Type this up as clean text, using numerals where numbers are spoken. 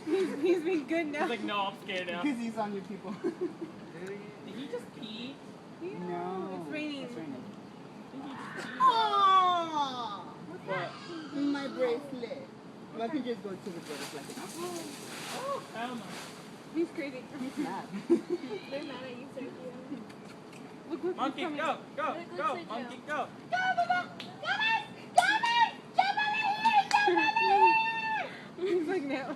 He's being good now. He's like, no, I'm scared now. Because he's on your people. Did he just pee? No. It's raining. It's raining. Oh! What? My bracelet. I can just go to the butterfly. Oh, hell no. He's crazy. He's mad. They're mad at you, Sergio. Look, Monkey, coming. go, go, Look, go, Sergio. monkey, go. He's like, no.